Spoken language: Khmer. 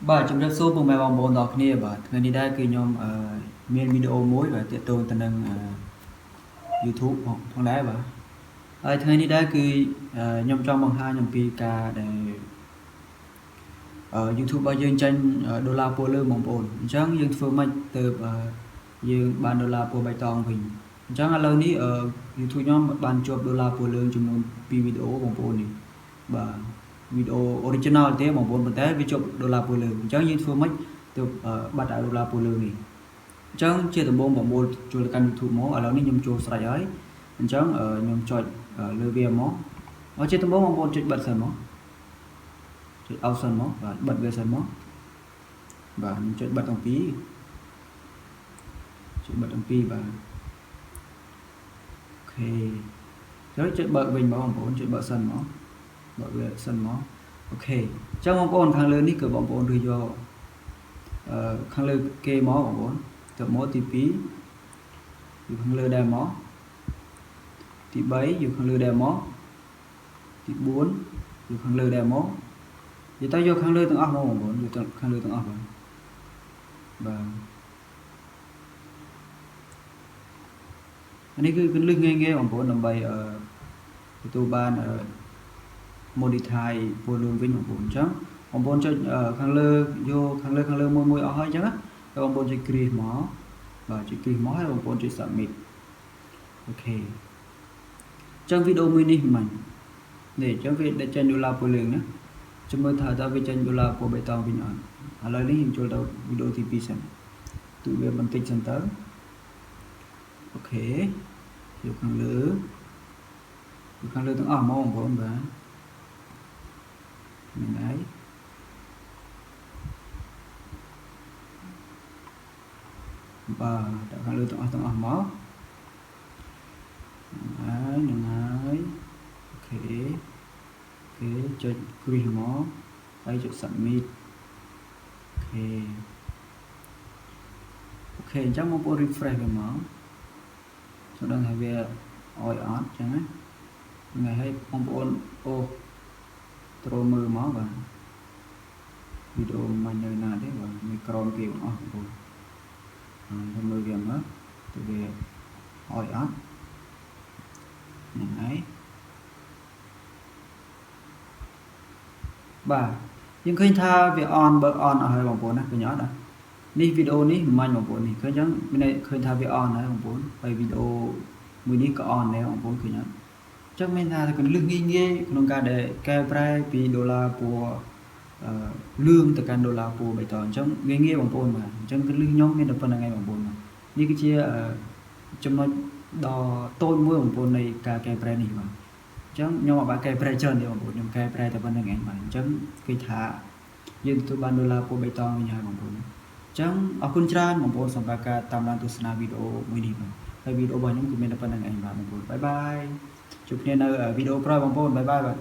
បាទជំរាបសួរពុកម៉ែបងប្អូនទាំងអស់គ្នាបាទថ្ងៃនេះដែរគឺខ្ញុំមានវីដេអូមួយបាទទាក់ទងទៅនឹងYouTube ផងដែរបាទហើយថ្ងៃនេះដែរគឺខ្ញុំចង់បង្ហាញអំពីការដែល YouTube របស់យើងចាញ់ដុល្លារពណ៌លឿងបងប្អូនអញ្ចឹងយើងធ្វើម៉េចទៅយើងបានដុល្លារពណ៌បៃតងវិញអញ្ចឹងឥឡូវនេះYouTube ខ្ញុំបានជាប់ដុល្លារពណ៌លឿងចំនួន2វីដេអូបងប្អូននេះបាទវីដេអូ original ទេបងប្អូនប៉ុន្តែវាជាប់ដុល្លារពណ៌លឿងអញ្ចឹងយើងធ្វើម៉េចទៅបាត់ដុល្លារពណ៌លឿងនេះអញ្ចឹងជាដំបូងបងប្អូនចូលទៅកាន់ YouTube មកឥឡូវនេះខ្ញុំចូលស្រេចហើយអញ្ចឹងខ្ញុំចុចលើវាមកជាដំបូងបងប្អូនចុចបិទសិនមកចុច option មកបាទបិទវាសិនមកបាទខ្ញុំចុចបិទទាំងពីរចុចបិទទាំងពីរបាទអូខេហើយចុចបើកវិញបងប្អូនចុចបើកសិនមកបើកវាសិនមកអូខេអញ្ចឹងបងប្អូនខាងលើនេះគឺបងប្អូនរើសយកខាងលើគេមកបងប្អូនទៅមកទី2อยู่ខាងលើដែរមកទី3อยู่ខាងលើដែរមកទី4อยู่ខាងលើដែរមកនិយាយទៅយកខាងលើទាំងអស់មកបងប្អូនយកខាងលើទាំងអស់បាទអានេះគឺគន្លឹះងាយៗបងប្អូនដើម្បីទទួលបាន modify ពណ៌លឿងវិញបងប្អូនអញ្ចឹងបងប្អូនចុចខាងលើយកខាងលើមួយអស់ហើយអញ្ចឹងណាហើយបងប្អូនចុចគ្រីសមកបាទចុចគ្រីសមកហើយបងប្អូនចុច submit អូខេអញ្ចឹងវីដេអូមួយនេះមិននេះអញ្ចឹងវាដែលចេញដុល្លារពណ៌លឿងណាចាំមើលថាតើវាចេញដុល្លារពណ៌បៃតងវិញអត់ឥឡូវនេះខ្ញុំចូលទៅវីដេអូទី2សិនទូវាបន្តិចសិនទៅអូខេយកខាងលើទាំងអស់មកបងប្អូនបាទហ្នឹងហើយបាទដាក់ខាងលើទាំងអស់មកហ្នឹងហើយអូខេចុចគ្រីសមកហើយចុច submit អូខេអញ្ចឹងបងប្អូន refresh វាមកចូលដឹងថាវាអត់អញ្ចឹងណាថ្ងៃហើយបងប្អូនអូត្រូវមើលមកបាទវីដេអូមិននៅណាទេបាទមានក្រោមគេអស់បងប្អូនហើយមើលវាមកទៅវាអត់ហ្នឹងហើយបាទយើងឃើញថាវាអនបើអនអស់ហើយបងប្អូនណាឃើញអត់នេះវីដេអូនេះមិនបងប្អូននេះឃើញអញ្ចឹងមានឃើញថាវាអនហើយបងប្អូនហើយវីដេអូមួយនេះក៏អនដែរបងប្អូនឃើញអត់អញ្ចឹងមានថាគន្លឹះងាយក្នុងការដែលកែប្រែពីដុល្លារពណ៌លឿងទៅកាន់ដុល្លារពណ៌បៃតងអញ្ចឹងងាយបងប្អូនបាទអញ្ចឹងគន្លឹះខ្ញុំមានតែប៉ុណ្្នឹងឯងបងប្អូននេះគឺជាចំណុចដ៏តូចមួយបងប្អូននៃការកែប្រែនេះបាទអញ្ចឹងខ្ញុំអត់បានកែប្រែច្រើនទេបងប្អូនខ្ញុំកែប្រែតែប៉ុណ្្នឹងឯងបាទអញ្ចឹងគេថាយើងទទួលបានដុល្លារពណ៌បៃតងវិញហើយបងប្អូនអញ្ចឹងអរគុណច្រើនបងប្អូនសម្រាប់ការតាមដានទស្សនាវីដេអូមួយនេះបាទហើយវីដេអូរបស់ខ្ញុំគឺមានតែប៉ុណ្្នឹងឯងបាទបងប្អូនបាយបាយជួបគ្នានៅវីដេអូក្រោយបងប្អូនបាយបាយបាទ